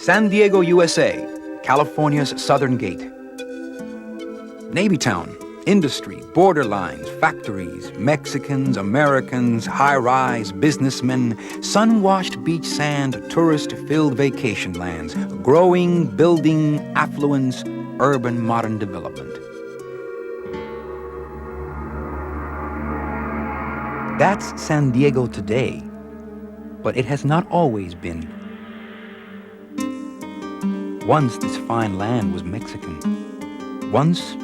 San Diego, USA, California's Southern Gate. Navy town, industry, borderlines, factories, Mexicans, Americans, high-rise, businessmen, sun-washed beach sand, tourist-filled vacation lands, growing, building, affluence, urban modern development. That's San Diego today, but it has not always been. Once this fine land was Mexican. Once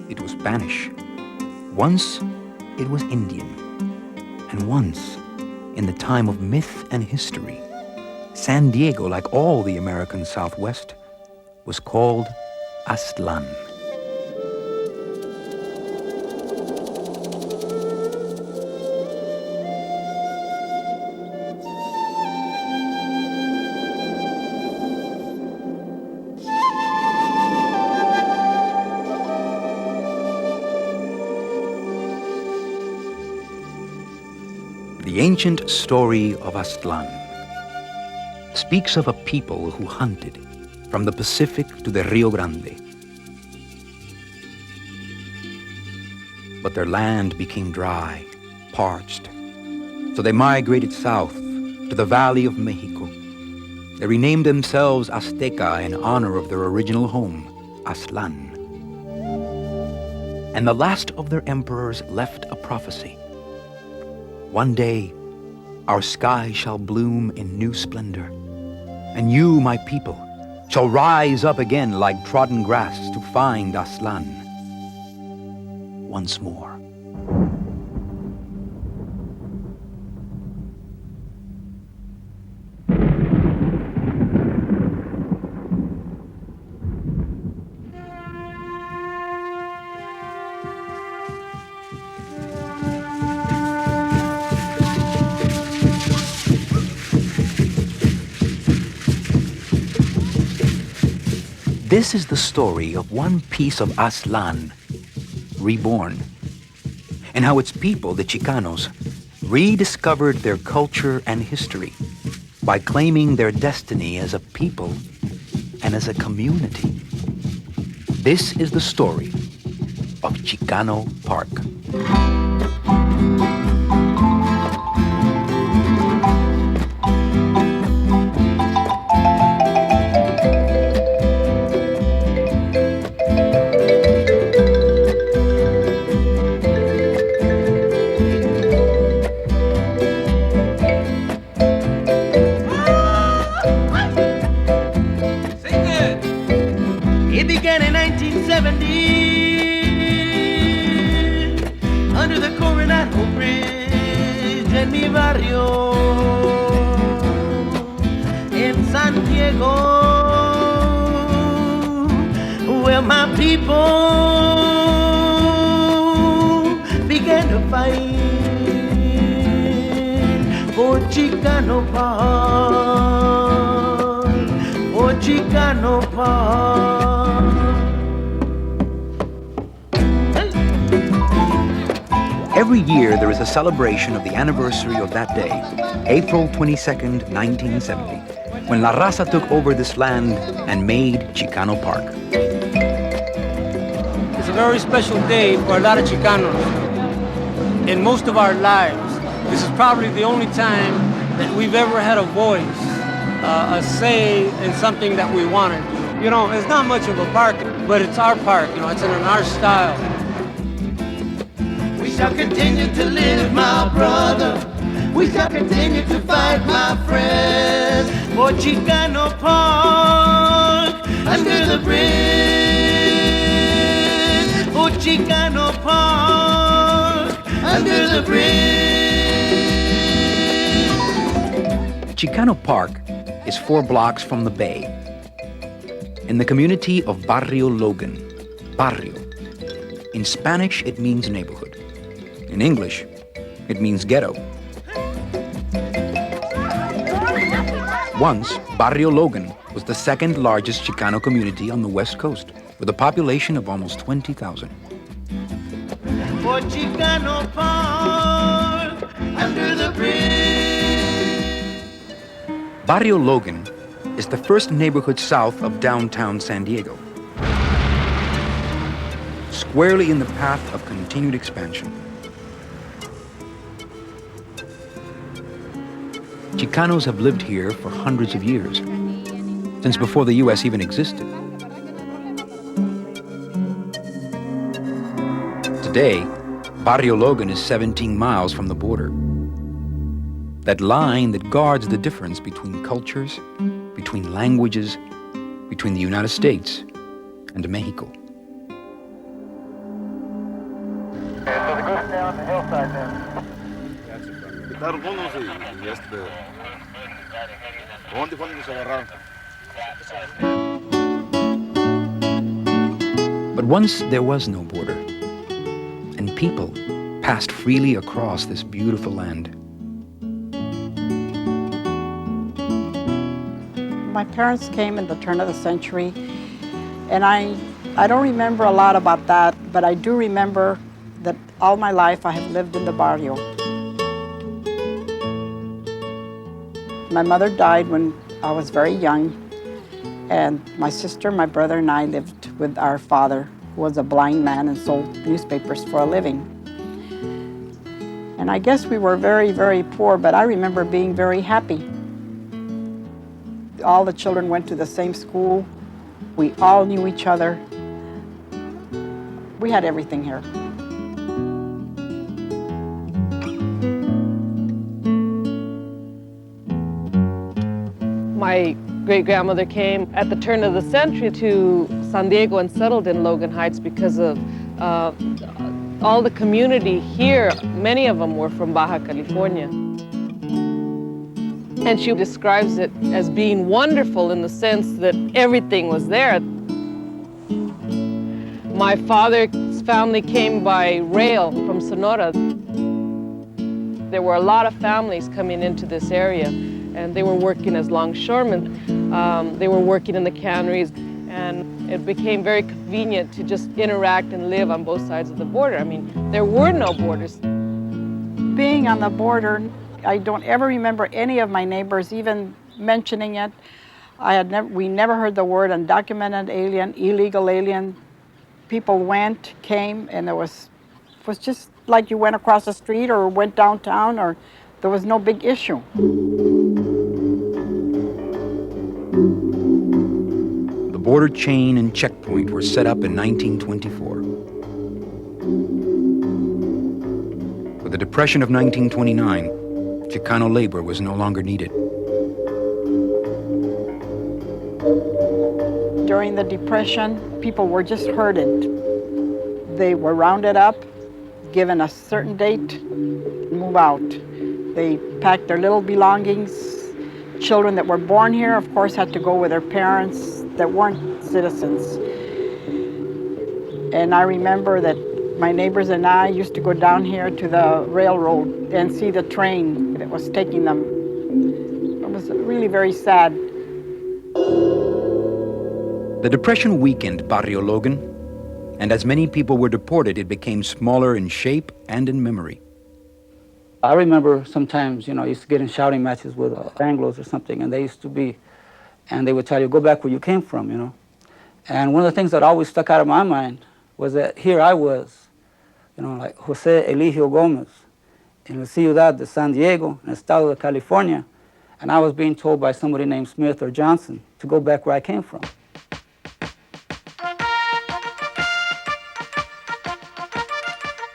it was Spanish. Once it was Indian. And once, in the time of myth and history, San Diego, like all the American Southwest, was called Aztlán. The ancient story of Aztlán speaks of a people who hunted from the Pacific to the Rio Grande. But their land became dry, parched, so they migrated south to the Valley of Mexico. They renamed themselves Azteca in honor of their original home, Aztlán. And the last of their emperors left a prophecy. One day, our sky shall bloom in new splendor, and you, my people, shall rise up again like trodden grass to find Aztlán once more. This is the story of one piece of Aztlán reborn, and how its people, the Chicanos, rediscovered their culture and history by claiming their destiny as a people and as a community. This is the story of Chicano Park. Under the Coronado Bridge en mi barrio, in San Diego, where my people began to fight for Chicano Park, for Chicano Park. Every year there is a celebration of the anniversary of that day, April 22nd, 1970, when La Raza took over this land and made Chicano Park. It's a very special day for a lot of Chicanos. In most of our lives, this is probably the only time that we've ever had a voice, a say in something that we wanted. You know, it's not much of a park, but it's our park, you know, it's in our style. We shall continue to live, my brother. We shall continue to fight, my friends, for Chicano Park under the bridge. For Chicano Park under the bridge. Chicano Park is 4 blocks from the bay, in the community of Barrio Logan. Barrio. In Spanish, it means neighborhood. In English, it means ghetto. Once, Barrio Logan was the second largest Chicano community on the West Coast, with a population of almost 20,000. For Chicano Park under the bridge. Barrio Logan is the first neighborhood south of downtown San Diego, squarely in the path of continued expansion. Chicanos have lived here for hundreds of years, since before the U.S. even existed. Today, Barrio Logan is 17 miles from the border. That line that guards the difference between cultures, between languages, between the United States and Mexico. So the goes down the hillside there. But once there was no border, and people passed freely across this beautiful land. My parents came in the turn of the century, and I don't remember a lot about that, but I do remember that all my life I have lived in the barrio. My mother died when I was very young, and my sister, my brother, and I lived with our father, who was a blind man and sold newspapers for a living. And I guess we were very, very poor, but I remember being very happy. All the children went to the same school. We all knew each other. We had everything here. My great-grandmother came at the turn of the century to San Diego and settled in Logan Heights because of all the community here. Many of them were from Baja California. And she describes it as being wonderful in the sense that everything was there. My father's family came by rail from Sonora. There were a lot of families coming into this area, and they were working as longshoremen. They were working in the canneries, and it became very convenient to just interact and live on both sides of the border. I mean, there were no borders. Being on the border, I don't ever remember any of my neighbors even mentioning it. We never heard the word undocumented alien, illegal alien. People went, came, and it was just like you went across the street or went downtown, or there was no big issue. The border chain and checkpoint were set up in 1924. With the Depression of 1929, Chicano labor was no longer needed. During the Depression, people were just herded. They were rounded up, given a certain date, move out. They packed their little belongings. Children that were born here, of course, had to go with their parents that weren't citizens. And I remember that my neighbors and I used to go down here to the railroad and see the train that was taking them. It was really very sad. The Depression weakened Barrio Logan, and as many people were deported, it became smaller in shape and in memory. I remember sometimes, I used to get in shouting matches with Anglos or something, and they would tell you, go back where you came from, And one of the things that always stuck out of my mind was that here I was, like Jose Eligio Gomez in La Ciudad de San Diego, in Estado de California, and I was being told by somebody named Smith or Johnson to go back where I came from.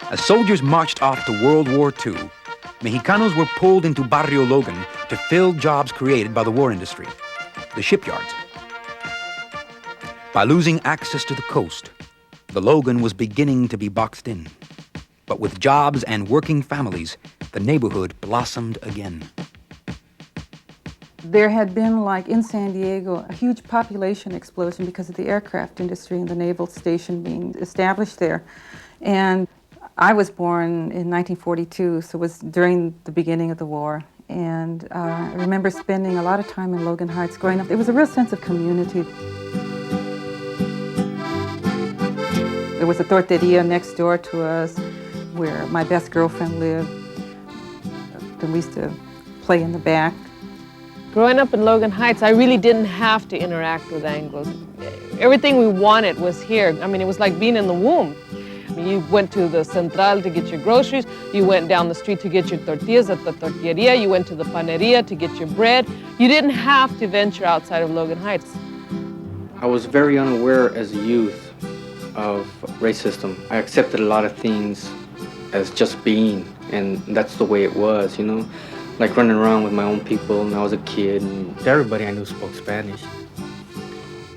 As soldiers marched off to World War II, Mexicanos were pulled into Barrio Logan to fill jobs created by the war industry, the shipyards. By losing access to the coast, the Logan was beginning to be boxed in. But with jobs and working families, the neighborhood blossomed again. There had been, like in San Diego, a huge population explosion because of the aircraft industry and the naval station being established there. And I was born in 1942, so it was during the beginning of the war. And I remember spending a lot of time in Logan Heights growing up. There was a real sense of community. There was a torteria next door to us where my best girlfriend lived. And we used to play in the back. Growing up in Logan Heights, I really didn't have to interact with Anglos. Everything we wanted was here. I mean, it was like being in the womb. I mean, you went to the Central to get your groceries, you went down the street to get your tortillas at the tortilleria, you went to the paneria to get your bread. You didn't have to venture outside of Logan Heights. I was very unaware as a youth of racism. I accepted a lot of things as just being, and that's the way it was, you know? Like running around with my own people when I was a kid, and everybody I knew spoke Spanish.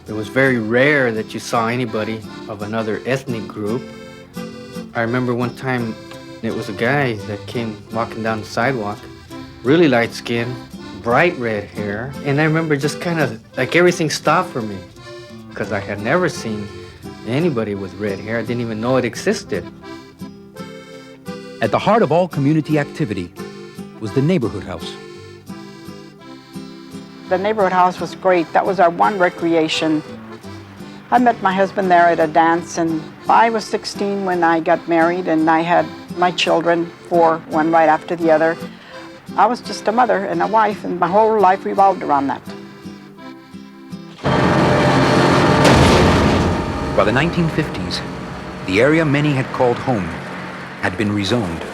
It was very rare that you saw anybody of another ethnic group. I remember one time it was a guy that came walking down the sidewalk, really light skin, bright red hair, and I remember just kind of like everything stopped for me because I had never seen anybody with red hair. I didn't even know it existed. At the heart of all community activity was the neighborhood house. The neighborhood house was great. That was our one recreation. I met my husband there at a dance, and I was 16 when I got married, and I had my children, 4, one right after the other. I was just a mother and a wife, and my whole life revolved around that. By the 1950s, the area many had called home had been rezoned.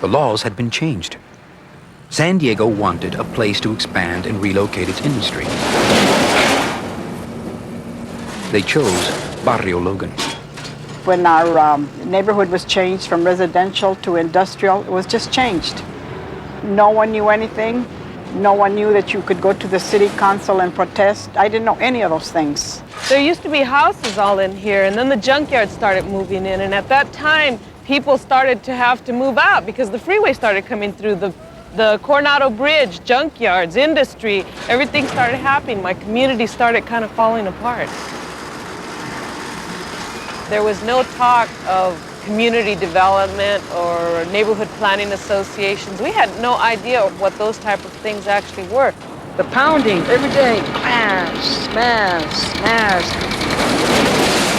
The laws had been changed. San Diego wanted a place to expand and relocate its industry. They chose Barrio Logan. When our neighborhood was changed from residential to industrial, it was just changed. No one knew anything. No one knew that you could go to the city council and protest. I didn't know any of those things. There used to be houses all in here, and then the junkyard started moving in, and at that time, people started to have to move out because the freeway started coming through, the Coronado Bridge, junkyards, industry, everything started happening. My community started kind of falling apart. There was no talk of community development or neighborhood planning associations. We had no idea what those type of things actually were. The pounding every day, smash, smash, smash.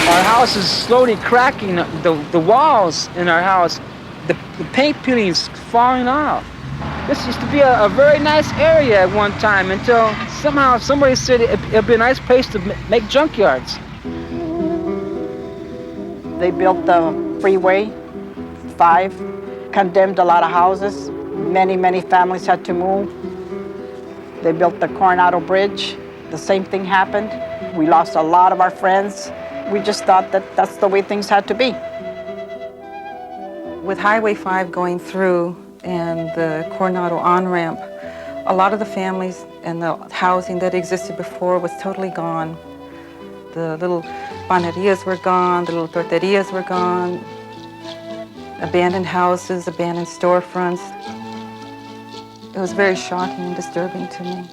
Our house is slowly cracking. The walls in our house, the paint peeling's falling off. This used to be a very nice area at one time until somehow somebody said it'd be a nice place to make junkyards. They built the Freeway 5, condemned a lot of houses. Many, many families had to move. They built the Coronado Bridge. The same thing happened. We lost a lot of our friends. We just thought that that's the way things had to be. With Highway 5 going through and the Coronado on-ramp, a lot of the families and the housing that existed before was totally gone. The little panerias were gone, the little tortillerias were gone, abandoned houses, abandoned storefronts. It was very shocking and disturbing to me.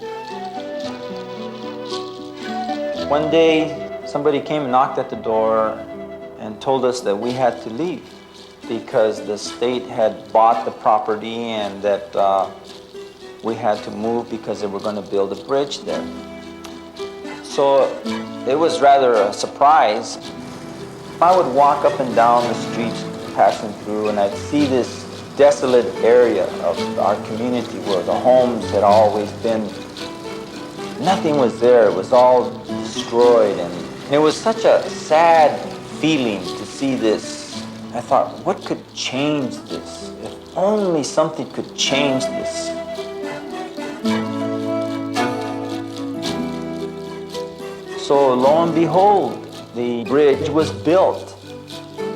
One day, somebody came and knocked at the door and told us that we had to leave because the state had bought the property and that we had to move because they were going to build a bridge there. So it was rather a surprise. I would walk up and down the streets passing through and I'd see this desolate area of our community where the homes had always been, nothing was there. It was all destroyed, and it was such a sad feeling to see this. I thought, what could change this? If only something could change this. So lo and behold, the bridge was built,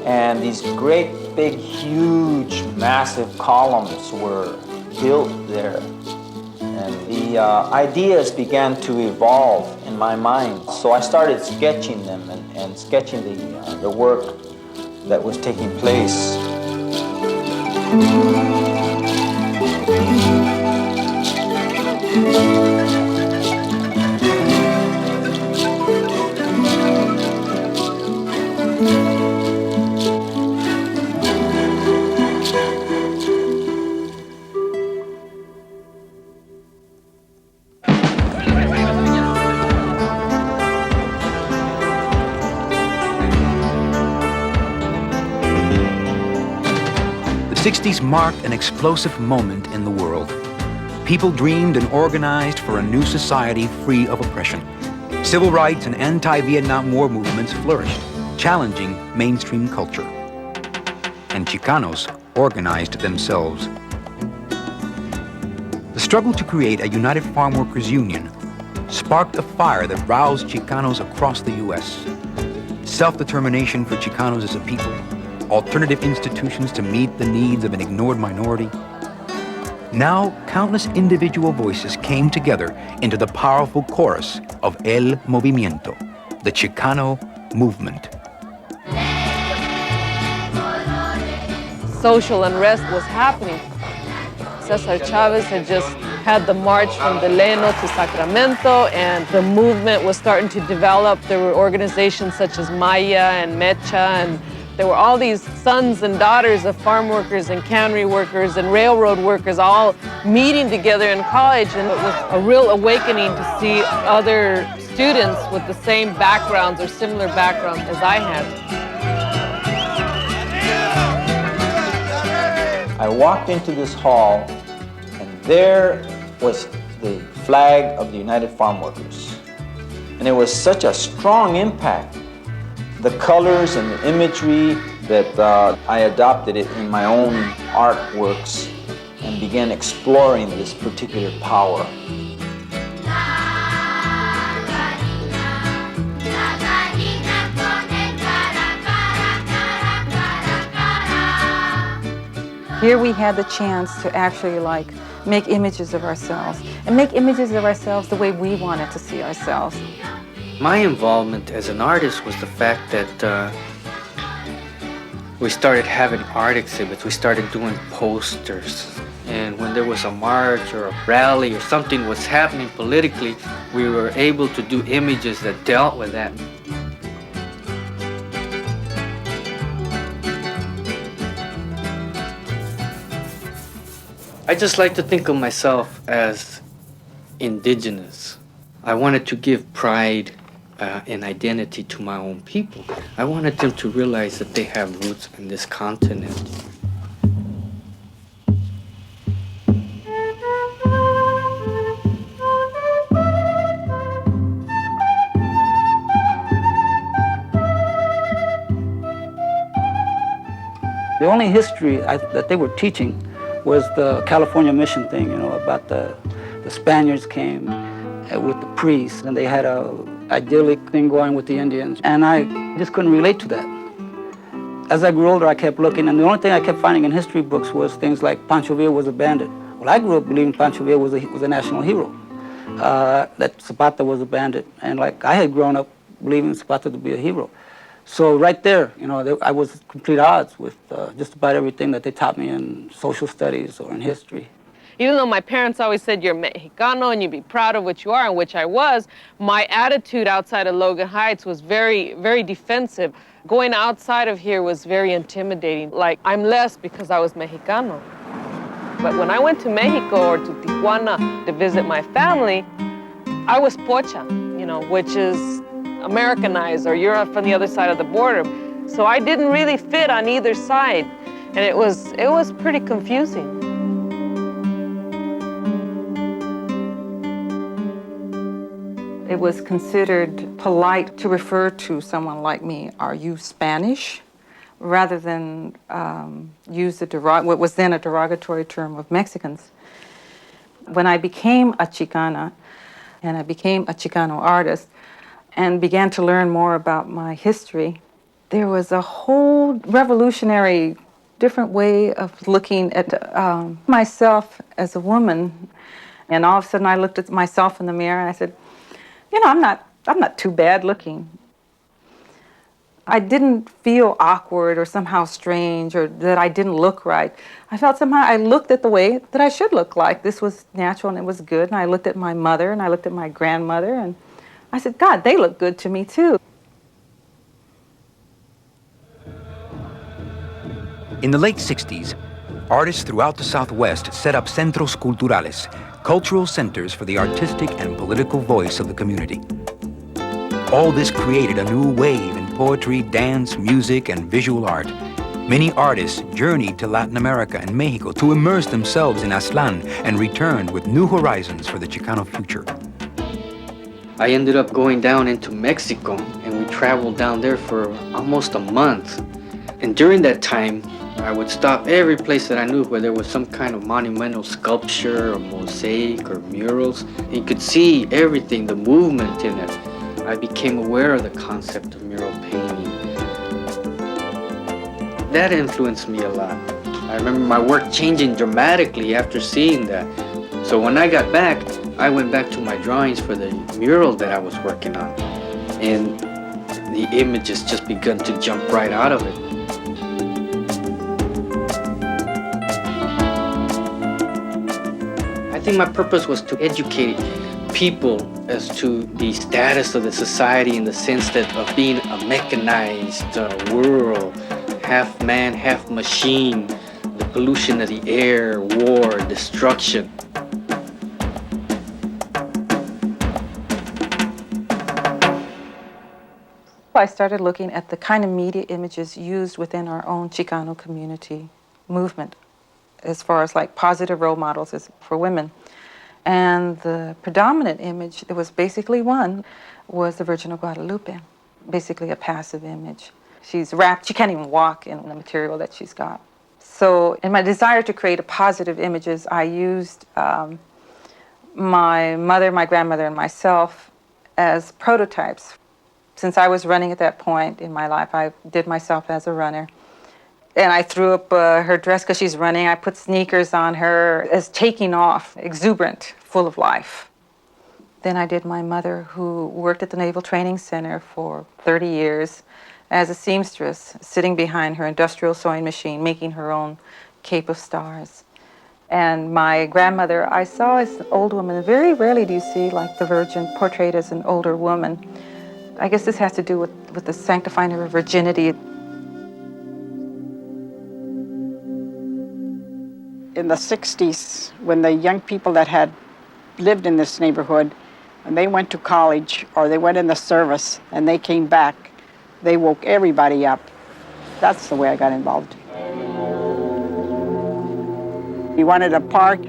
and these great big, huge, massive columns were built there. And the ideas began to evolve in my mind. So I started sketching them and sketching the work that was taking place. The 60s marked an explosive moment in the world. People dreamed and organized for a new society free of oppression. Civil rights and anti-Vietnam War movements flourished, challenging mainstream culture. And Chicanos organized themselves. The struggle to create a united farm workers' union sparked a fire that roused Chicanos across the U.S. Self-determination for Chicanos as a people, alternative institutions to meet the needs of an ignored minority. Now, countless individual voices came together into the powerful chorus of El Movimiento, the Chicano movement. Social unrest was happening. Cesar Chavez had just had the march from Delano to Sacramento, and the movement was starting to develop. There were organizations such as Maya and Mecha, and there were all these sons and daughters of farm workers and cannery workers and railroad workers all meeting together in college, and it was a real awakening to see other students with the same backgrounds or similar backgrounds as I had. I walked into this hall, and there was the flag of the United Farm Workers. And it was such a strong impact. The colors and the imagery that I adopted it in my own artworks and began exploring this particular power. Here we had the chance to actually make images of ourselves and make images of ourselves the way we wanted to see ourselves. My involvement as an artist was the fact that we started having art exhibits. We started doing posters. And when there was a march or a rally or something was happening politically, we were able to do images that dealt with that. I just like to think of myself as indigenous. I wanted to give pride and identity to my own people. I wanted them to realize that they have roots in this continent. The only history that they were teaching was the California mission thing, about the Spaniards came with the priests, and they had a idyllic thing going with the Indians, and I just couldn't relate to that. As I grew older, I kept looking, and the only thing I kept finding in history books was things like Pancho Villa was a bandit. Well, I grew up believing Pancho Villa was a national hero, that Zapata was a bandit, and I had grown up believing Zapata to be a hero. So right there, I was at complete odds with just about everything that they taught me in social studies or in history. Even though my parents always said you're Mexicano and you be proud of what you are, and which I was, my attitude outside of Logan Heights was very, very defensive. Going outside of here was very intimidating. I'm less because I was Mexicano. But when I went to Mexico or to Tijuana to visit my family, I was Pocha, which is Americanized, or you're from the other side of the border. So I didn't really fit on either side, and it was pretty confusing. It was considered polite to refer to someone like me, "Are you Spanish?" rather than use what was then a derogatory term of Mexicans. When I became a Chicana, and I became a Chicano artist, and began to learn more about my history, there was a whole revolutionary, different way of looking at myself as a woman. And all of a sudden I looked at myself in the mirror and I said, I'm not too bad looking. I didn't feel awkward or somehow strange or that I didn't look right. I felt somehow I looked at the way that I should look like. This was natural and it was good. And I looked at my mother and I looked at my grandmother and I said, God, they look good to me too. In the late 60s, artists throughout the Southwest set up centros culturales, cultural centers for the artistic and political voice of the community. All this created a new wave in poetry, dance, music, and visual art, Many artists journeyed to Latin America and Mexico to immerse themselves in Aztlán and returned with new horizons for the Chicano future. I ended up going down into Mexico, and we traveled down there for almost a month. And during that time, I would stop every place that I knew where there was some kind of monumental sculpture or mosaic or murals. You could see everything, the movement in it. I became aware of the concept of mural painting. That influenced me a lot. I remember my work changing dramatically after seeing that. So when I got back, I went back to my drawings for the mural that I was working on. And the images just begun to jump right out of it. I think my purpose was to educate people as to the status of the society in the sense that of being a mechanized world, half man, half machine, the pollution of the air, war, destruction. I started looking at the kind of media images used within our own Chicano community movement, as far as like positive role models for women. And the predominant image, there was basically one, was the Virgin of Guadalupe, basically a passive image. She's wrapped, she can't even walk in the material that she's got. So in my desire to create a positive images, I used my mother, my grandmother, and myself as prototypes. Since I was running at that point in my life, I did myself as a runner. And I threw up her dress because she's running. I put sneakers on her as taking off, exuberant, full of life. Then I did my mother, who worked at the Naval Training Center for 30 years as a seamstress, sitting behind her industrial sewing machine, making her own Cape of Stars. And my grandmother, I saw as an old woman. Very rarely do you see like the Virgin portrayed as an older woman. I guess this has to do with the sanctifying of her virginity. In the 60s, when the young people that had lived in this neighborhood, and they went to college or they went in the service and they came back, they woke everybody up. That's the way I got involved. We wanted a park.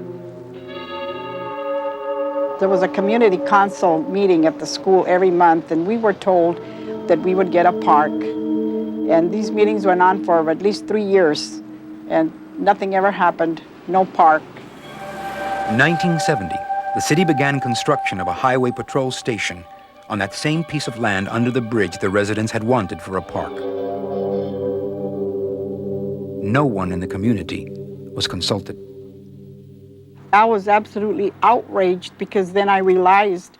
There was a community council meeting at the school every month, and we were told that we would get a park. And these meetings went on for at least 3 years, and nothing ever happened, no park. In 1970, the city began construction of a highway patrol station on that same piece of land under the bridge the residents had wanted for a park. No one in the community was consulted. I was absolutely outraged because then I realized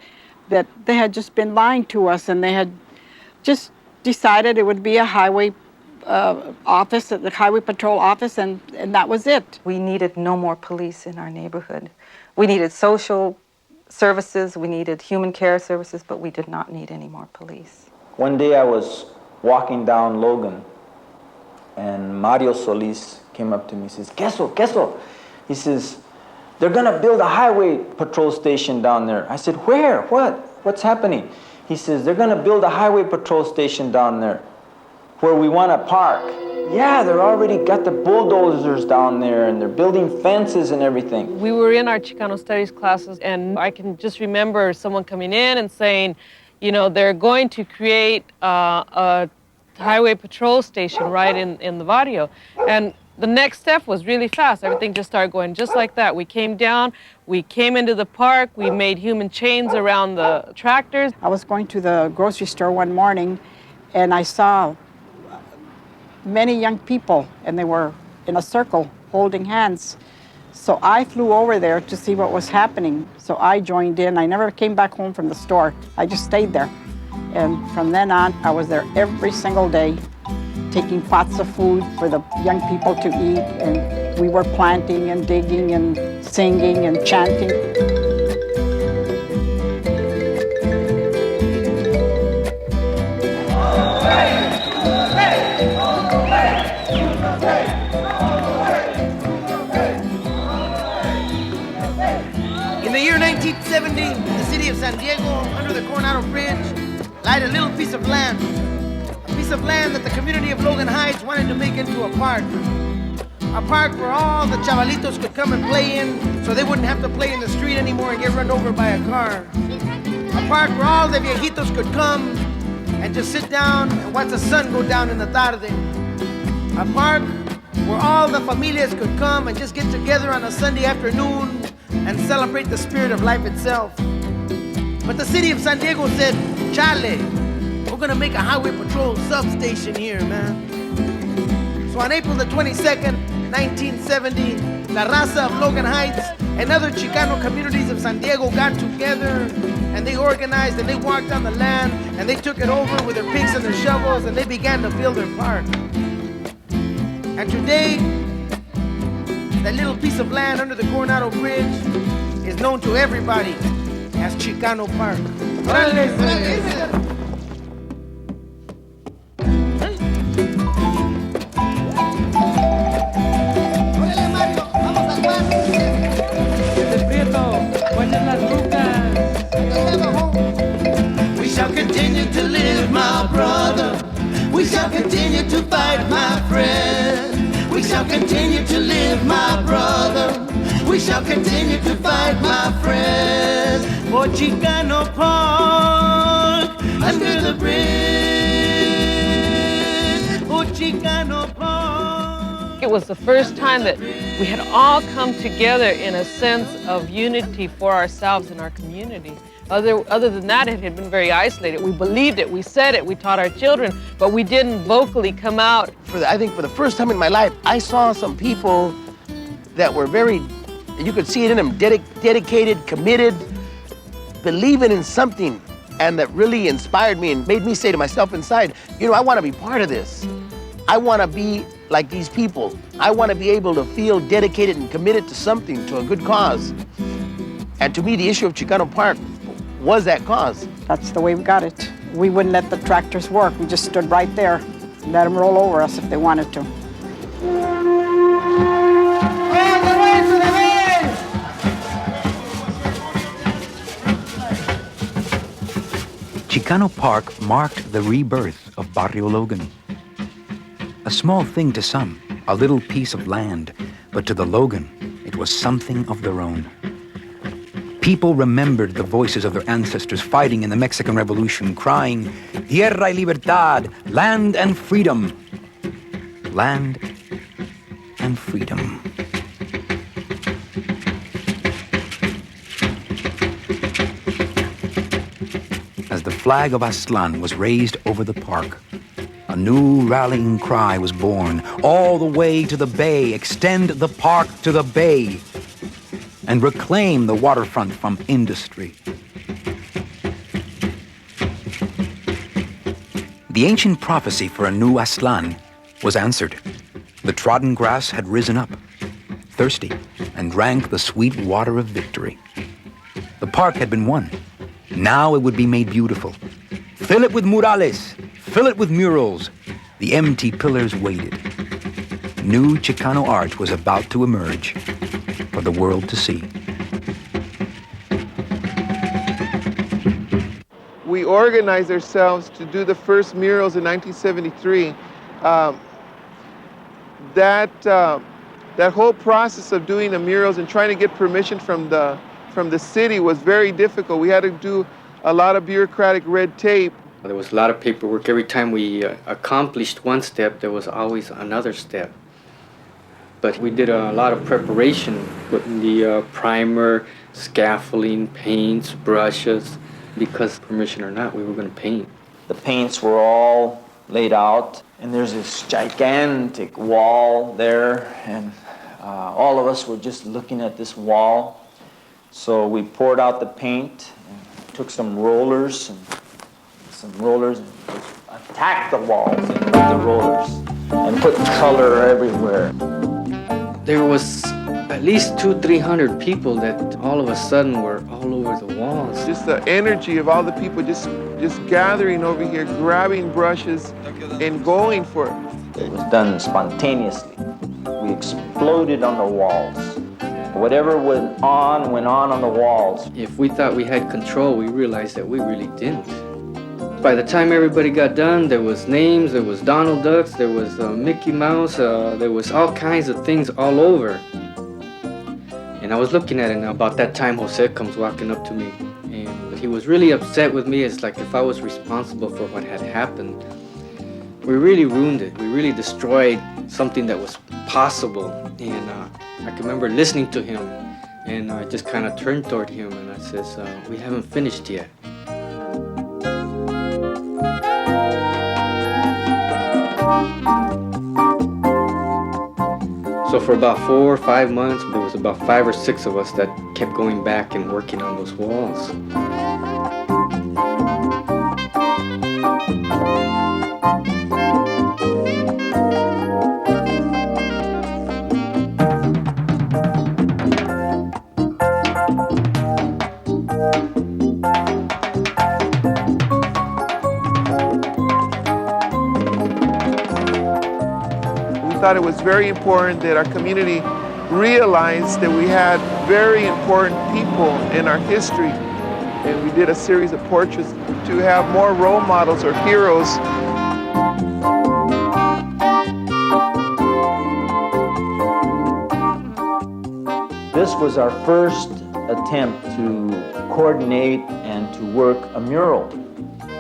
that they had just been lying to us, and they had just decided it would be a highway office, the highway patrol office, and that was it. We needed no more police in our neighborhood. We needed social services, we needed human care services, but we did not need any more police. One day I was walking down Logan, and Mario Solis came up to me and says, Queso. He says, they're gonna build a highway patrol station down there. I said, where? What? What's happening? He says, they're gonna build a highway patrol station down there where we want to park. Yeah, they're already got the bulldozers down there and they're building fences and everything. We were in our Chicano studies classes, and I can just remember someone coming in and saying, you know, they're going to create a highway patrol station right in the barrio. And the next step was really fast. Everything just started going just like that. We came down, we came into the park, we made human chains around the tractors. I was going to the grocery store one morning, and I saw many young people, and they were in a circle holding hands. So I flew over there to see what was happening. So I joined in. I never came back home from the store. I just stayed there. And from then on, I was there every single day, taking pots of food for the young people to eat. And we were planting and digging and singing and chanting. In the year 1970, the city of San Diego, under the Coronado Bridge, lied a little piece of land, a piece piece of land that the community of Logan Heights wanted to make into a park. A park where all the chavalitos could come and play in so they wouldn't have to play in the street anymore and get run over by a car. A park where all the viejitos could come and just sit down and watch the sun go down in the tarde. A park where all the familias could come and just get together on a Sunday afternoon and celebrate the spirit of life itself. But the city of San Diego said, chale, we're gonna make a highway patrol substation here, man. So on April the 22nd, 1970, La Raza of Logan Heights and other Chicano communities of San Diego got together and they organized and they walked on the land and they took it over with their picks and their shovels and they began to build their park. And today, that little piece of land under the Coronado Bridge is known to everybody as Chicano Park. We shall continue to live, my brother. We shall continue to fight, my friend. We shall continue to live, my brother. We shall continue to fight, my friend. For Chicano Park, under the bridge. For Chicano Park. It was the first time that we had all come together in a sense of unity for ourselves and our community. Other than that, it had been very isolated. We believed it, we said it, we taught our children, but we didn't vocally come out. I think for the first time in my life, I saw some people that were very, you could see it in them, dedicated, committed, believing in something, and that really inspired me and made me say to myself inside, you know, I want to be part of this. I want to be like these people. I want to be able to feel dedicated and committed to something, to a good cause. And to me, the issue of Chicano Park was that cause. That's the way we got it. We wouldn't let the tractors work. We just stood right there and let them roll over us if they wanted to. Chicano Park marked the rebirth of Barrio Logan. A small thing to some, a little piece of land, but to the Logan, it was something of their own. People remembered the voices of their ancestors fighting in the Mexican Revolution, crying, Tierra y libertad, land and freedom. Land and freedom. As the flag of Aztlán was raised over the park, a new rallying cry was born, all the way to the bay, extend the park to the bay, and reclaim the waterfront from industry. The ancient prophecy for a new Aztlán was answered. The trodden grass had risen up, thirsty, and drank the sweet water of victory. The park had been won. Now it would be made beautiful. Fill it with murales, fill it with murals. The empty pillars waited. New Chicano art was about to emerge for the world to see. We organized ourselves to do the first murals in 1973. That whole process of doing the murals and trying to get permission from the city was very difficult. We had to do a lot of bureaucratic red tape. There was a lot of paperwork. Every time we accomplished one step, there was always another step. But we did a lot of preparation, putting the primer, scaffolding, paints, brushes, because permission or not, we were going to paint. The paints were all laid out, and there's this gigantic wall there, and all of us were just looking at this wall. So we poured out the paint, and took some rollers and attacked the walls with the rollers and put color everywhere. There was at least 200-300 people that all of a sudden were all over the walls. Just the energy of all the people just gathering over here, grabbing brushes and going for it. It was done spontaneously. We exploded on the walls. Whatever went on the walls. If we thought we had control, we realized that we really didn't. By the time everybody got done, there was names, there was Donald Ducks, there was Mickey Mouse, there was all kinds of things all over. And I was looking at it, and about that time Jose comes walking up to me, and he was really upset with me. It's like if I was responsible for what had happened. We really ruined it. We really destroyed something that was possible. And I can remember listening to him, and I just kind of turned toward him, and I says, we haven't finished yet. So for about 4 or 5 months, there was about 5 or 6 of us that kept going back and working on those walls. We thought it was very important that our community realized that we had very important people in our history. And we did a series of portraits to have more role models or heroes. This was our first attempt to coordinate and to work a mural.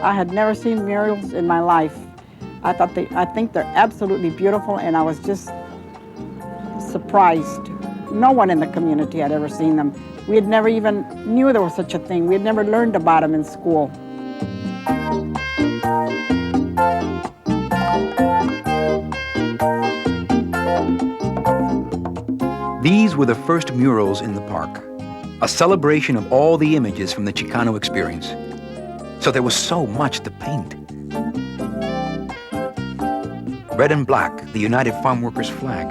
I had never seen murals in my life. I think they're absolutely beautiful, and I was just surprised. No one in the community had ever seen them. We had never even knew there was such a thing. We had never learned about them in school. These were the first murals in the park, a celebration of all the images from the Chicano experience. So there was so much to paint. Red and black, the United Farm Workers flag.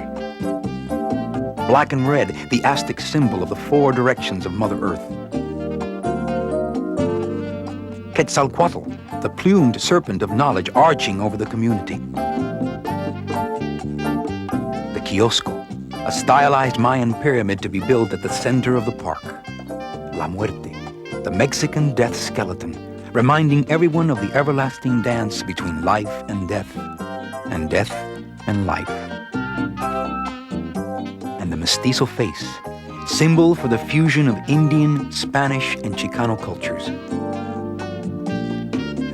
Black and red, the Aztec symbol of the 4 directions of Mother Earth. Quetzalcoatl, the plumed serpent of knowledge arching over the community. The Kiosco, a stylized Mayan pyramid to be built at the center of the park. La Muerte, the Mexican death skeleton, reminding everyone of the everlasting dance between life and death and life. And the mestizo face, symbol for the fusion of Indian, Spanish, and Chicano cultures.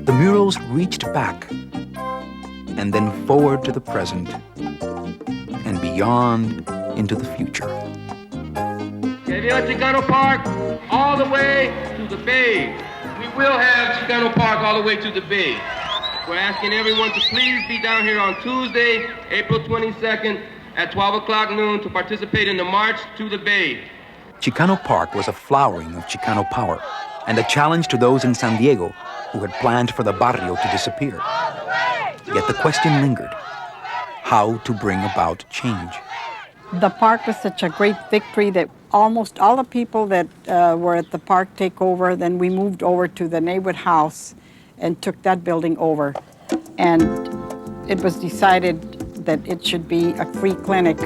The murals reached back and then forward to the present and beyond into the future. Chicano Park all the way to the bay. We will have Chicano Park all the way to the bay. We're asking everyone to please be down here on Tuesday, April 22nd at 12 o'clock noon to participate in the March to the Bay. Chicano Park was a flowering of Chicano power and a challenge to those in San Diego who had planned for the barrio to disappear. Yet the question lingered, how to bring about change. The park was such a great victory that almost all the people that were at the park take over. Then we moved over to the neighborhood house and took that building over. And it was decided that it should be a free clinic.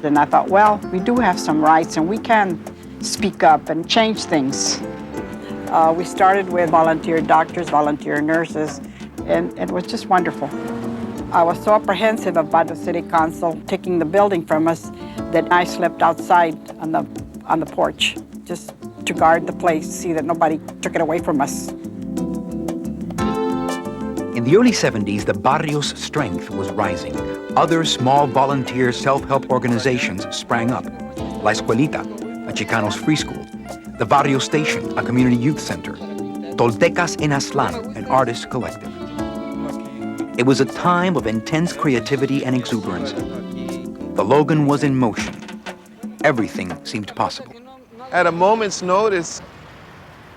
And I thought, well, we do have some rights and we can speak up and change things. We started with volunteer doctors, volunteer nurses, and it was just wonderful. I was so apprehensive about the city council taking the building from us that I slept outside on the porch, just to guard the place, see that nobody took it away from us. In the early 70s, the barrio's strength was rising. Other small volunteer self-help organizations sprang up. La Escuelita, a Chicano's free school. The Barrio Station, a community youth center. Toltecas en Aztlán, an artist collective. It was a time of intense creativity and exuberance. The Logan was in motion. Everything seemed possible. At a moment's notice,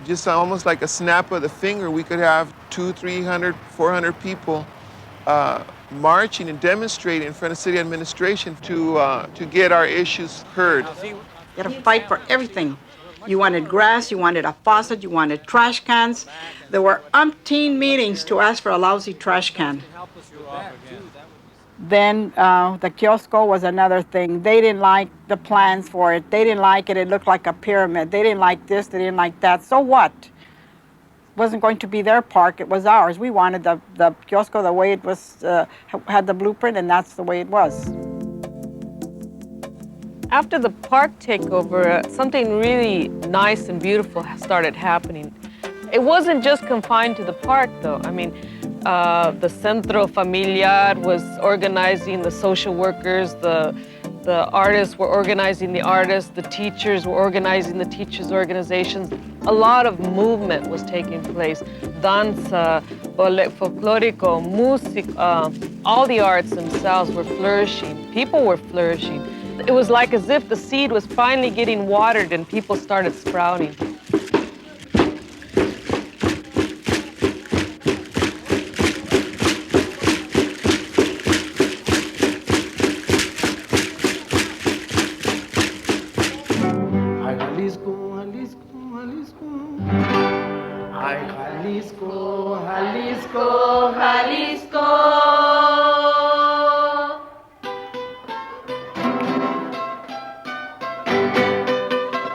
just almost like a snap of the finger, we could have 200, 300, 400 people marching and demonstrating in front of city administration to get our issues heard. You had to fight for everything. You wanted grass, you wanted a faucet, you wanted trash cans. There were umpteen meetings to ask for a lousy trash can. Then the kiosco was another thing. They didn't like the plans for it. They didn't like it. It looked like a pyramid. They didn't like this. They didn't like that. So what? wasn't going to be their park, it was ours. We wanted the kiosco the way it was, had the blueprint, and that's the way it was. After the park takeover, something really nice and beautiful started happening. It wasn't just confined to the park, though. I mean, the Centro Familiar was organizing the social workers, the artists were organizing the artists, the teachers were organizing the teachers' organizations. A lot of movement was taking place. Danza, folklorico, music, all the arts themselves were flourishing. People were flourishing. It was like as if the seed was finally getting watered and people started sprouting. Jalisco, Jalisco.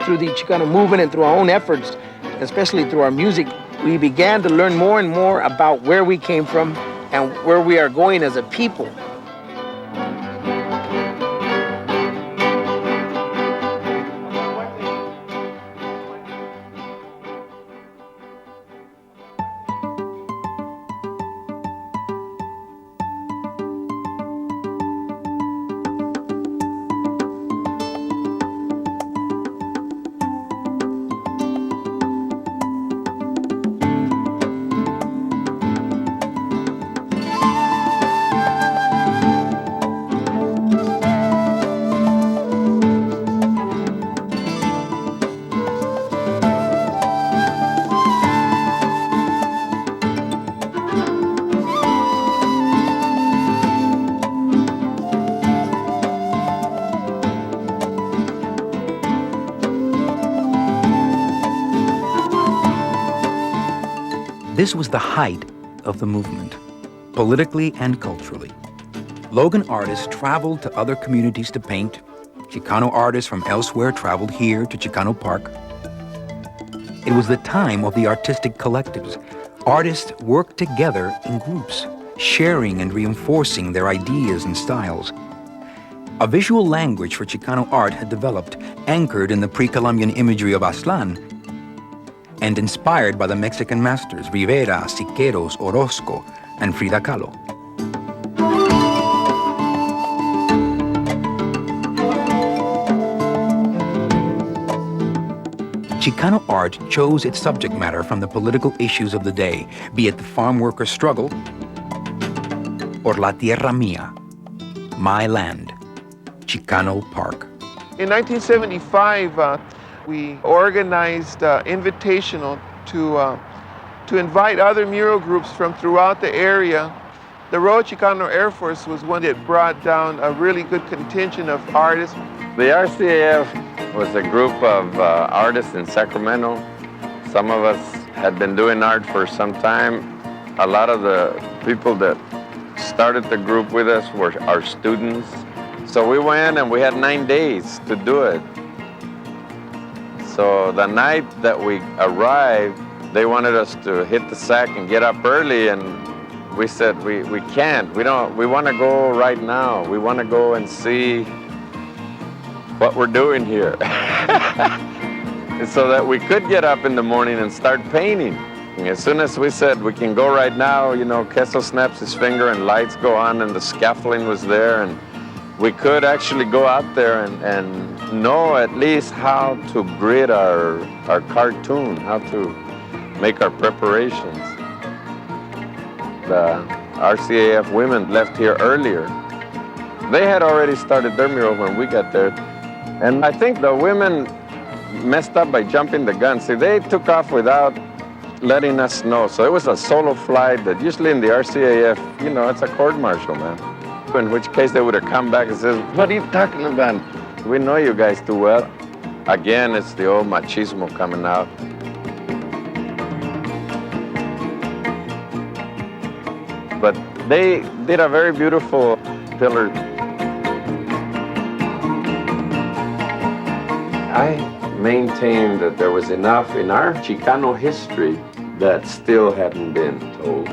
Through the Chicano movement and through our own efforts, especially through our music, we began to learn more and more about where we came from and where we are going as a people. This was the height of the movement, politically and culturally. Logan artists traveled to other communities to paint. Chicano artists from elsewhere traveled here to Chicano Park. It was the time of the artistic collectives. Artists worked together in groups, sharing and reinforcing their ideas and styles. A visual language for Chicano art had developed, anchored in the pre-Columbian imagery of Aztlán, and inspired by the Mexican masters Rivera, Siqueiros, Orozco, and Frida Kahlo. Chicano art chose its subject matter from the political issues of the day, be it the farm worker struggle or La Tierra Mía, My Land, Chicano Park. In 1975, we organized invitational to invite other mural groups from throughout the area. The Royal Chicano Air Force was one that brought down a really good contingent of artists. The RCAF was a group of artists in Sacramento. Some of us had been doing art for some time. A lot of the people that started the group with us were our students. So we went and we had 9 days to do it. So the night that we arrived, they wanted us to hit the sack and get up early, and we said we can't. We want to go right now. We want to go and see what we're doing here. So that we could get up in the morning and start painting. And as soon as we said we can go right now, Queso snaps his finger and lights go on and the scaffolding was there, and we could actually go out there and know at least how to grid our cartoon, how to make our preparations. The RCAF women left here earlier. They had already started their mural when we got there. And I think the women messed up by jumping the gun. See, they took off without letting us know. So it was a solo flight that usually in the RCAF, it's a court martial, man. In which case they would have come back and said, "What are you talking about? We know you guys too well." Again, it's the old machismo coming out. But they did a very beautiful pillar. I maintain that there was enough in our Chicano history that still hadn't been told.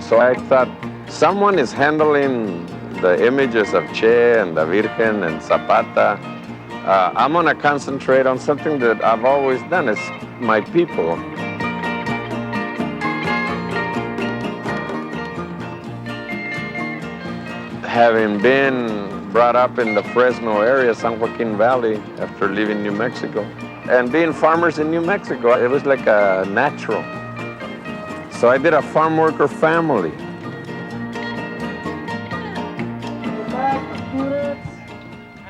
So I thought, someone is handling the images of Che and the Virgen and Zapata. I'm going to concentrate on something that I've always done. It's my people. Having been brought up in the Fresno area, San Joaquin Valley, after leaving New Mexico, and being farmers in New Mexico, it was like a natural. So I did a farm worker family.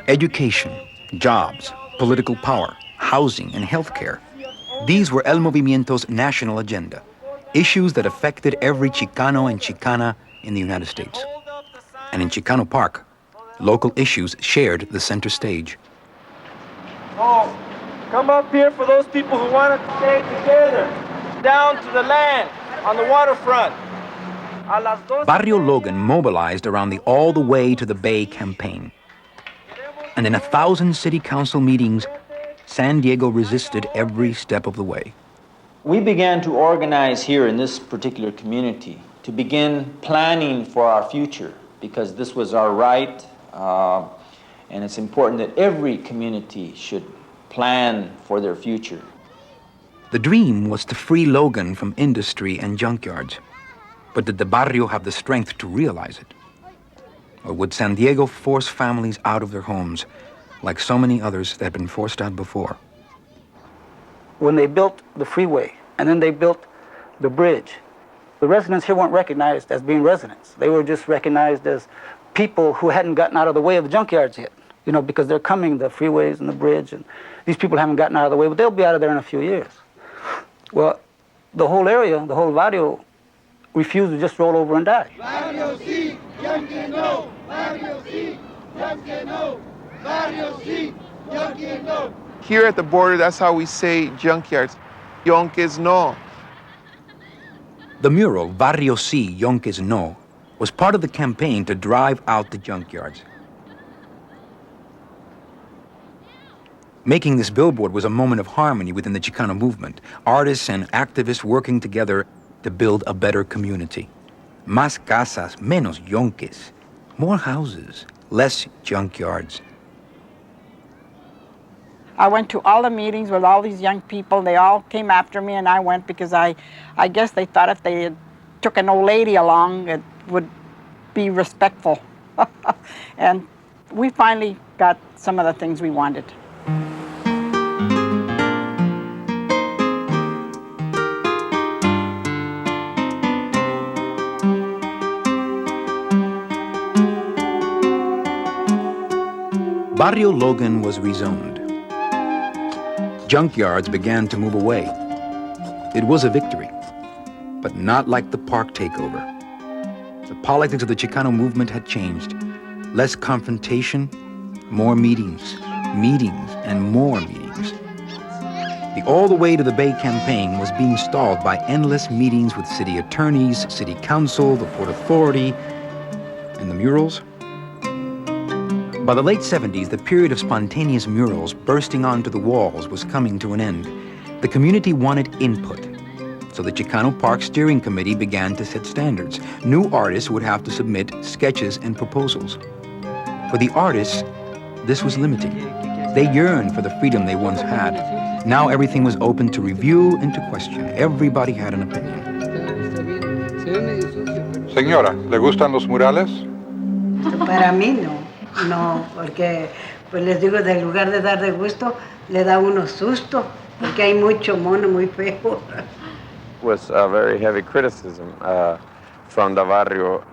Education, jobs, political power, housing, and healthcare. These were El Movimiento's national agenda, issues that affected every Chicano and Chicana in the United States. And in Chicano Park, local issues shared the center stage. Oh, come up here for those people who want to stay together, down to the land, on the waterfront. Barrio Logan mobilized around the All the Way to the Bay campaign. And in 1,000 city council meetings, San Diego resisted every step of the way. We began to organize here in this particular community to begin planning for our future, because this was our right, and it's important that every community should plan for their future. The dream was to free Logan from industry and junkyards. But did the barrio have the strength to realize it? Or would San Diego force families out of their homes, like so many others that had been forced out before? When they built the freeway, and then they built the bridge, the residents here weren't recognized as being residents. They were just recognized as people who hadn't gotten out of the way of the junkyards yet. You know, because they're coming, the freeways and the bridge, and these people haven't gotten out of the way, but they'll be out of there in a few years. Well, the whole area, the whole barrio, refused to just roll over and die. Barrio sí, yonke no. Barrio sí, yonke no. Barrio sí, yonke no. Here at the border, that's how we say junkyards. Yonques no. The mural, Barrio Sí, Yonques No, was part of the campaign to drive out the junkyards. Making this billboard was a moment of harmony within the Chicano movement, artists and activists working together to build a better community. Más casas, menos yonques. More houses, less junkyards. I went to all the meetings with all these young people. They all came after me, and I went because I guess they thought if they took an old lady along, it would be respectful. And we finally got some of the things we wanted. Barrio Logan was rezoned. Junkyards began to move away. It was a victory, but not like the park takeover. The politics of the Chicano movement had changed. Less confrontation, more meetings, meetings, and more meetings. The All the Way to the Bay campaign was being stalled by endless meetings with city attorneys, city council, the Port Authority, and the murals. By the late 70s, the period of spontaneous murals bursting onto the walls was coming to an end. The community wanted input, so the Chicano Park Steering Committee began to set standards. New artists would have to submit sketches and proposals. For the artists, this was limiting. They yearned for the freedom they once had. Now everything was open to review and to question. Everybody had an opinion. Señora, ¿le gustan los murales? Para mí no. No, porque pues les digo, del lugar de dar de gusto, le da uno susto, porque hay mucho mono muy feo. Was a very heavy criticism from the barrio.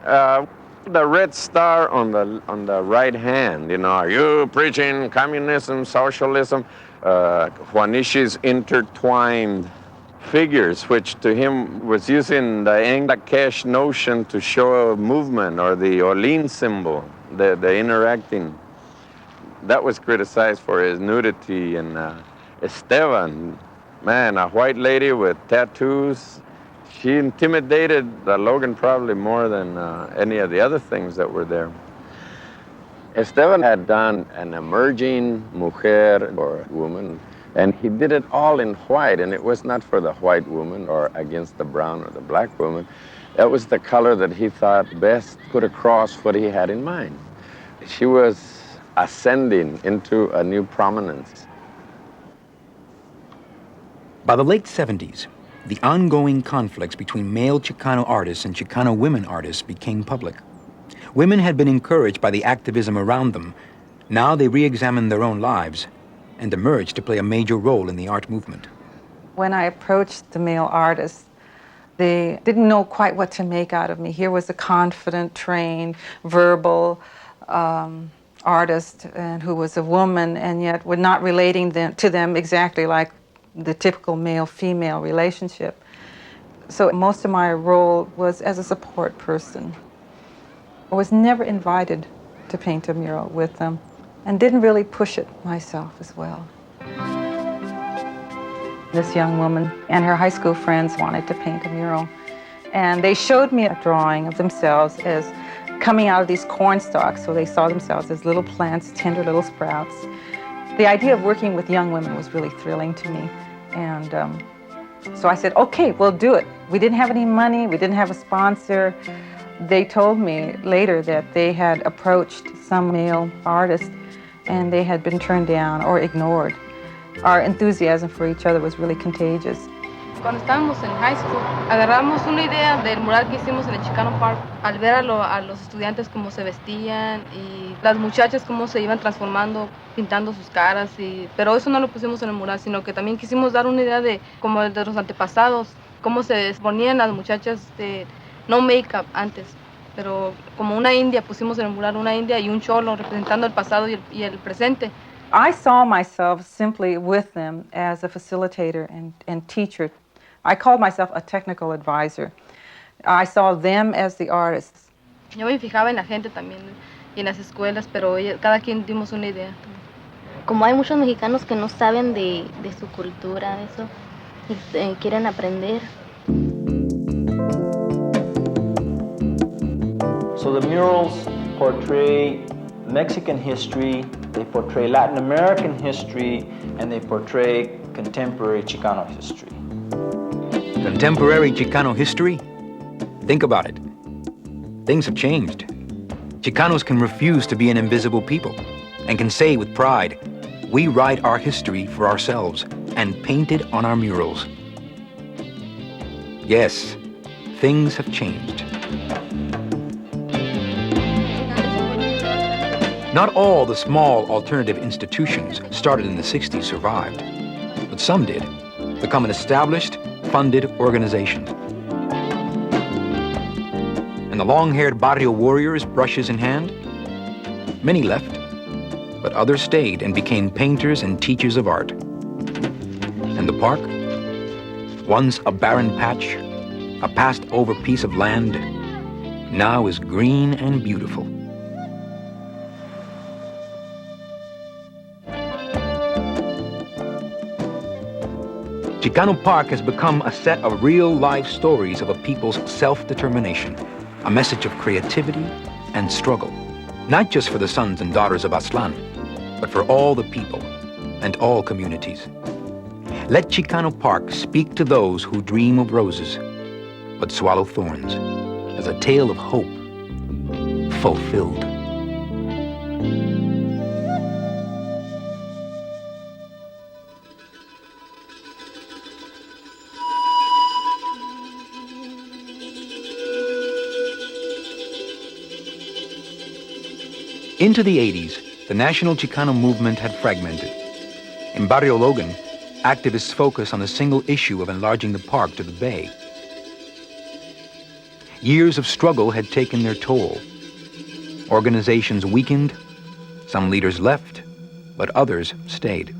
The red star on the right hand, you know, are you preaching communism, socialism? Juanishi's intertwined figures, which to him was using the English notion to show a movement, or the Olin symbol. The interacting, that was criticized for his nudity. And Esteban, man, a white lady with tattoos, she intimidated Logan probably more than any of the other things that were there. Esteban had done an emerging mujer, or woman, And he did it all in white, and it was not for the white woman or against the brown or the black woman. It was the color that he thought best put across what he had in mind. She was ascending into a new prominence. By the late 70s, the ongoing conflicts between male Chicano artists and Chicano women artists became public. Women had been encouraged by the activism around them. Now they re-examined their own lives and emerged to play a major role in the art movement. When I approached the male artists, they didn't know quite what to make out of me. Here was a confident, trained, verbal artist and who was a woman, and yet were not relating to them exactly like the typical male-female relationship. So most of my role was as a support person. I was never invited to paint a mural with them and didn't really push it myself as well. This young woman and her high school friends wanted to paint a mural, and they showed me a drawing of themselves as coming out of these corn stalks, so they saw themselves as little plants, tender little sprouts. The idea of working with young women was really thrilling to me, and so I said, okay, we'll do it. We didn't have any money, we didn't have a sponsor. They told me later that they had approached some male artists and they had been turned down or ignored. Our enthusiasm for each other was really contagious. Cuando estábamos en high school, agarramos una idea del mural que hicimos en el Chicano Park al ver a los estudiantes cómo se vestían y las muchachas cómo se iban transformando, pintando sus caras. Pero eso no lo pusimos en el mural, sino que también quisimos dar una idea de como de los antepasados, cómo se ponían las muchachas de no make-up antes, pero como una india, pusimos en el mural una india y un cholo representando el pasado y el presente. I saw myself simply with them as a facilitator and teacher. I called myself a technical advisor. I saw them as the artists. Yo me fijaba en la gente también y en las escuelas, pero cada quien dimos una idea. Como hay muchos mexicanos que no saben de su cultura, eso, y quieren aprender. So the murals portray Mexican history, they portray Latin American history, and they portray contemporary Chicano history. Contemporary Chicano history? Think about it. Things have changed. Chicanos can refuse to be an invisible people and can say with pride, we write our history for ourselves and paint it on our murals. Yes, things have changed. Not all the small alternative institutions started in the 60s survived, but some did, become an established, funded organization. And the long-haired barrio warriors, brushes in hand? Many left, but others stayed and became painters and teachers of art. And the park? Once a barren patch, a passed-over piece of land, now is green and beautiful. Chicano Park has become a set of real-life stories of a people's self-determination, a message of creativity and struggle, not just for the sons and daughters of Aztlán, but for all the people and all communities. Let Chicano Park speak to those who dream of roses, but swallow thorns, as a tale of hope fulfilled. Into the 80s, the national Chicano movement had fragmented. In Barrio Logan, activists focused on the single issue of enlarging the park to the bay. Years of struggle had taken their toll. Organizations weakened, some leaders left, but others stayed.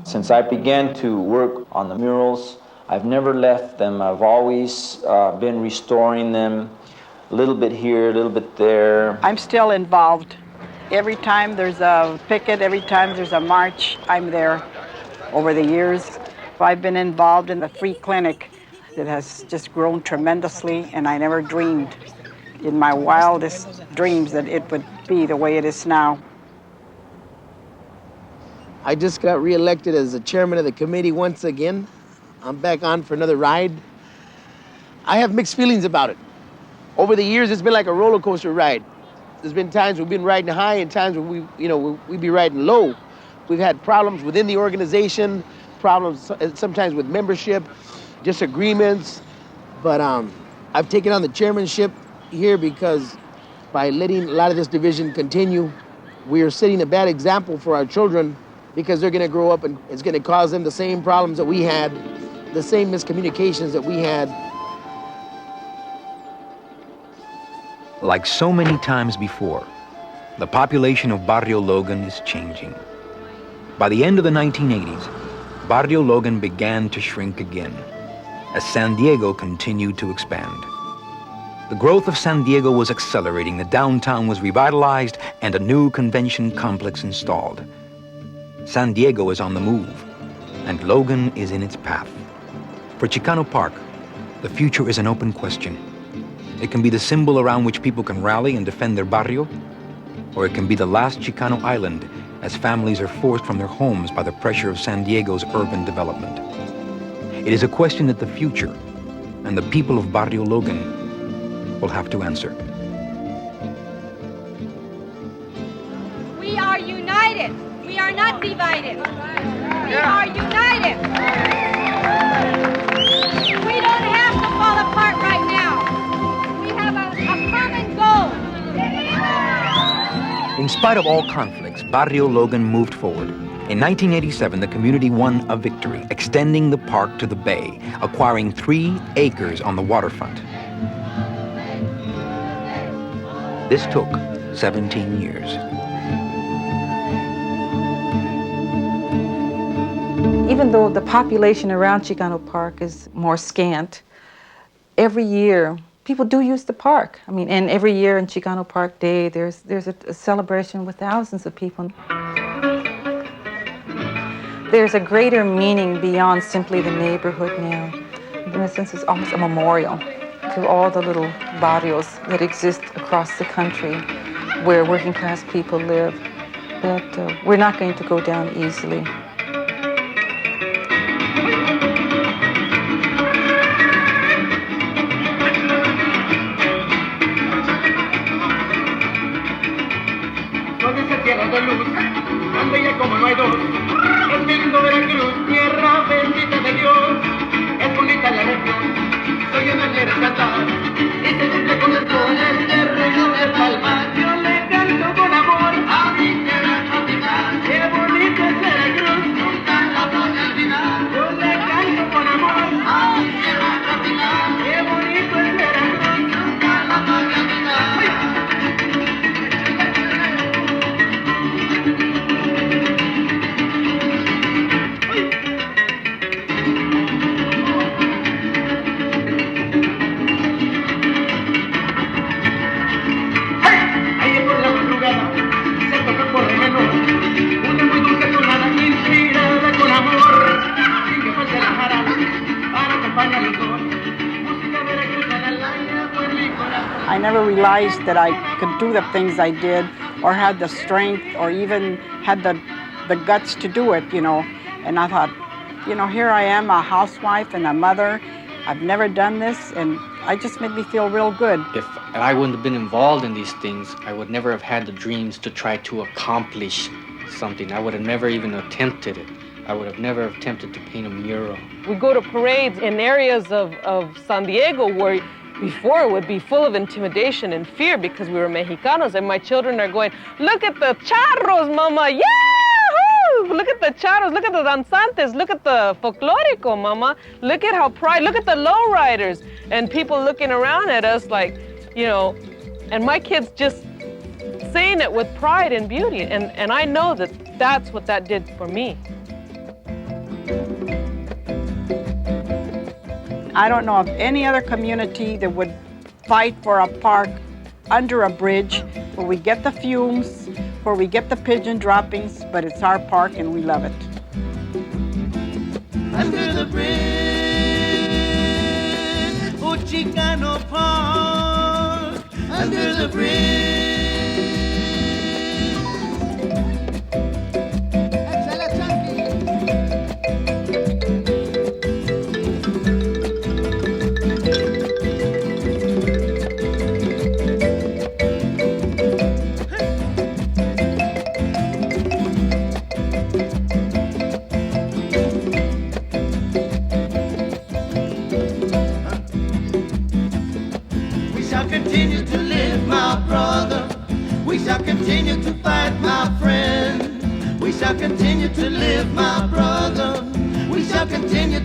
Since I began to work on the murals, I've never left them. I've always been restoring them, a little bit here, a little bit there. I'm still involved. Every time there's a picket, every time there's a march, I'm there. Over the years, I've been involved in the free clinic that has just grown tremendously, and I never dreamed in my wildest dreams that it would be the way it is now. I just got reelected as the chairman of the committee once again. I'm back on for another ride. I have mixed feelings about it. Over the years, it's been like a roller coaster ride. There's been times we've been riding high and times when we be riding low. We've had problems within the organization, problems sometimes with membership, disagreements. But I've taken on the chairmanship here because by letting a lot of this division continue, we are setting a bad example for our children because they're going to grow up and it's going to cause them the same problems that we had, the same miscommunications that we had. Like so many times before, the population of Barrio Logan is changing. By the end of the 1980s, Barrio Logan began to shrink again as San Diego continued to expand. The growth of San Diego was accelerating, the downtown was revitalized, and a new convention complex installed. San Diego is on the move, and Logan is in its path. For Chicano Park, the future is an open question. It can be the symbol around which people can rally and defend their barrio, or it can be the last Chicano island as families are forced from their homes by the pressure of San Diego's urban development. It is a question that the future and the people of Barrio Logan will have to answer. We are united. We are not divided. We are united. We don't have to fall apart right now. We have a common goal. In spite of all conflicts, Barrio Logan moved forward. In 1987, the community won a victory, extending the park to the bay, acquiring 3 acres on the waterfront. This took 17 years. Even though the population around Chicano Park is more scant, every year people do use the park. I mean, and every year in Chicano Park Day, there's a celebration with thousands of people. There's a greater meaning beyond simply the neighborhood now. In a sense, it's almost a memorial to all the little barrios that exist across the country where working class people live. But we're not going to go down easily. De luz, tan bella como no hay dos. Es mi lindo Veracruz, tierra bendita de Dios. Es bonita la región, soy una quiere cantar. Y se cumple con el sol, el terreno del palmar. Yo le canto con amor a mi tierra tropical. Qué bonito es Veracruz, nunca la voy a olvidar. Yo le canto con amor a mi tierra tropical. Qué bonito es Veracruz, nunca la voy a olvidar. I never realized that I could do the things I did or had the strength or even had the guts to do it, you know. And I thought, you know, here I am, a housewife and a mother. I've never done this, and it just made me feel real good. If I wouldn't have been involved in these things, I would never have had the dreams to try to accomplish something. I would have never even attempted it. I would have never attempted to paint a mural. We go to parades in areas of San Diego where before it would be full of intimidation and fear because we were Mexicanos, and my children are going, look at the charros, mama, yahoo! Look at the charros, look at the danzantes, look at the folklorico, mama, look at how pride, look at the lowriders, and people looking around at us like, you know, and my kids just saying it with pride and beauty, and I know that that's what that did for me. I don't know of any other community that would fight for a park under a bridge where we get the fumes, where we get the pigeon droppings, but it's our park and we love it. Under the bridge, oh Chicano Park, under the bridge. Échale,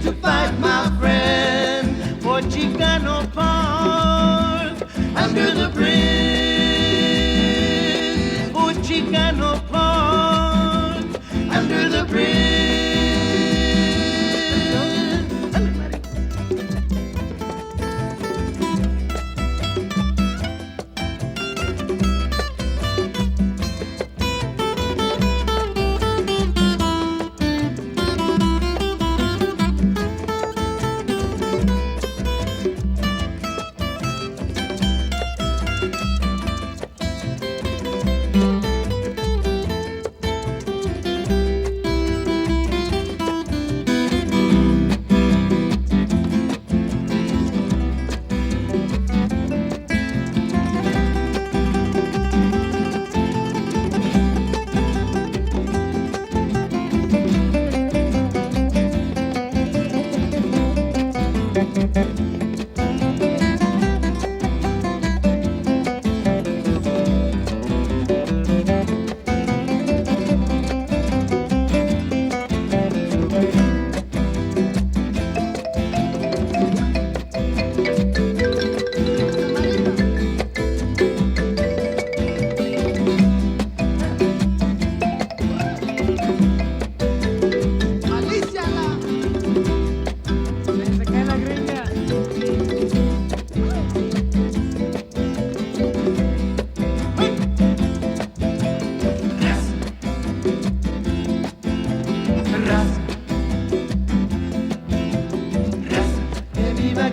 to fight, my friend, for Chicano Park. Under the bridge, for Chicano Park. Under the bridge.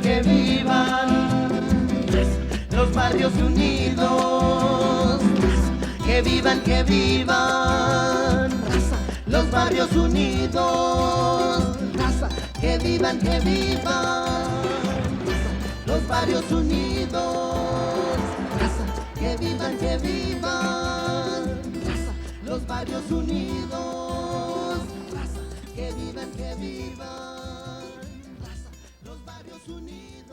Que vivan los barrios unidos, que vivan los barrios unidos, que vivan los barrios unidos, que vivan los barrios unidos, que vivan los barrios unidos,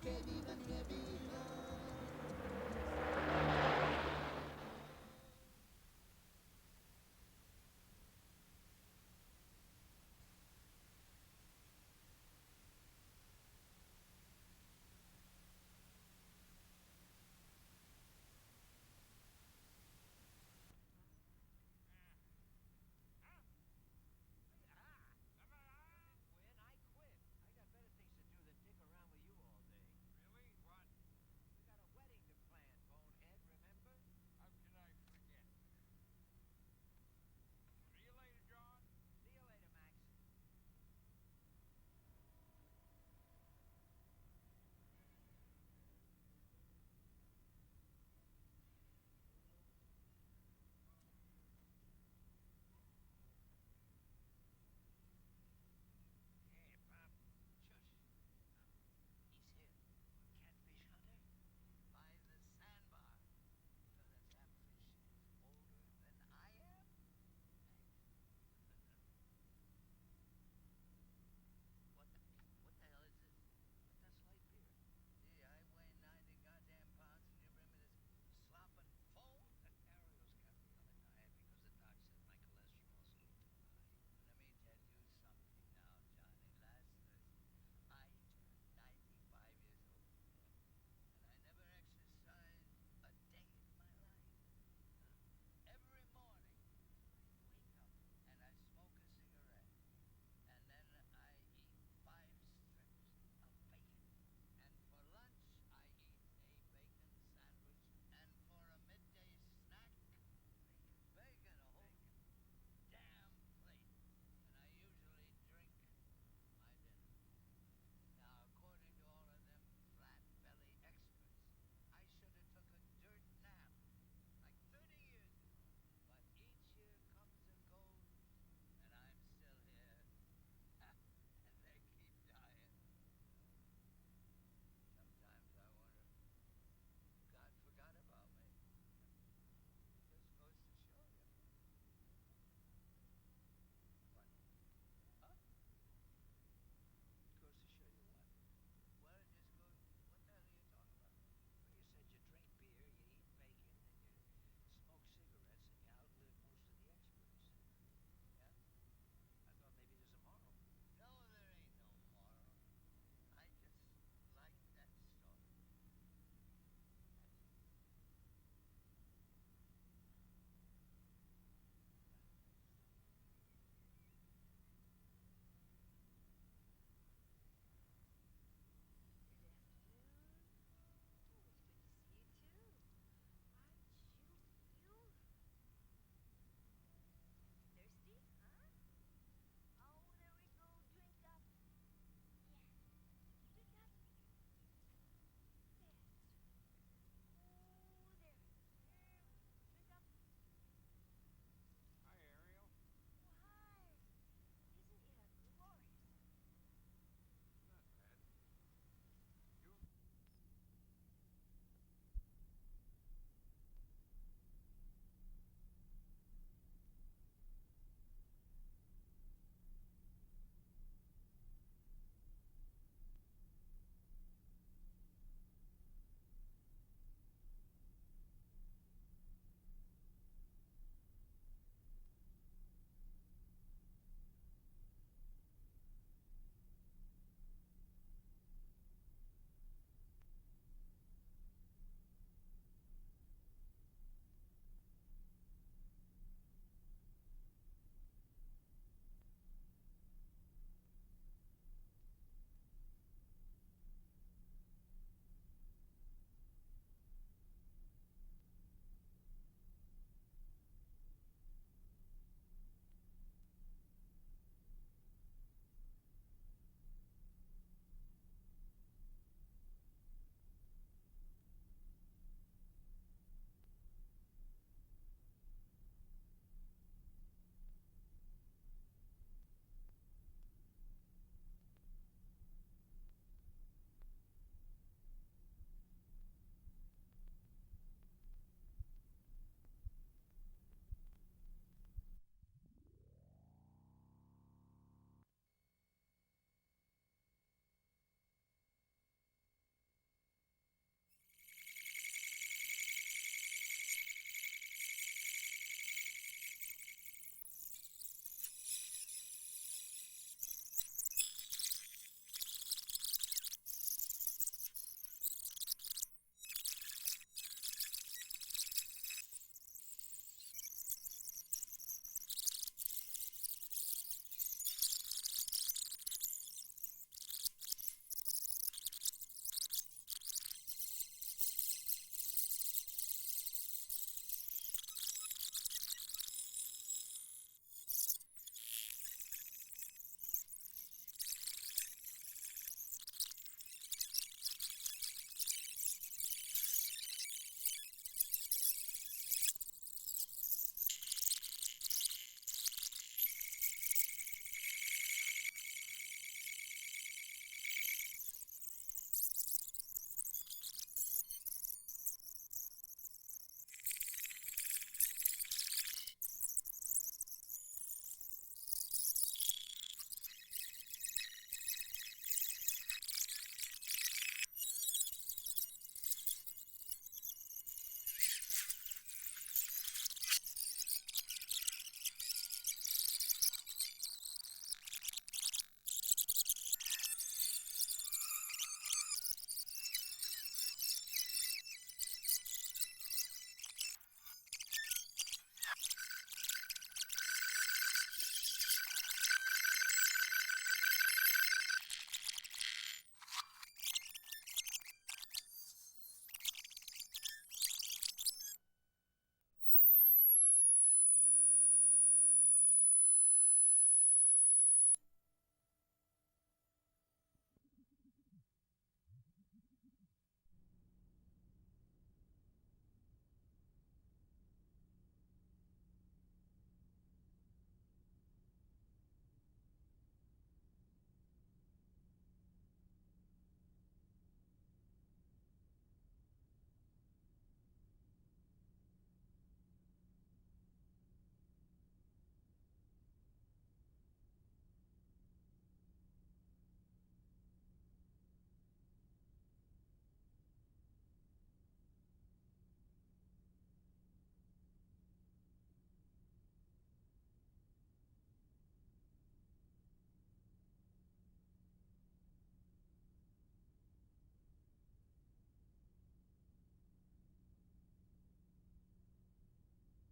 que vivan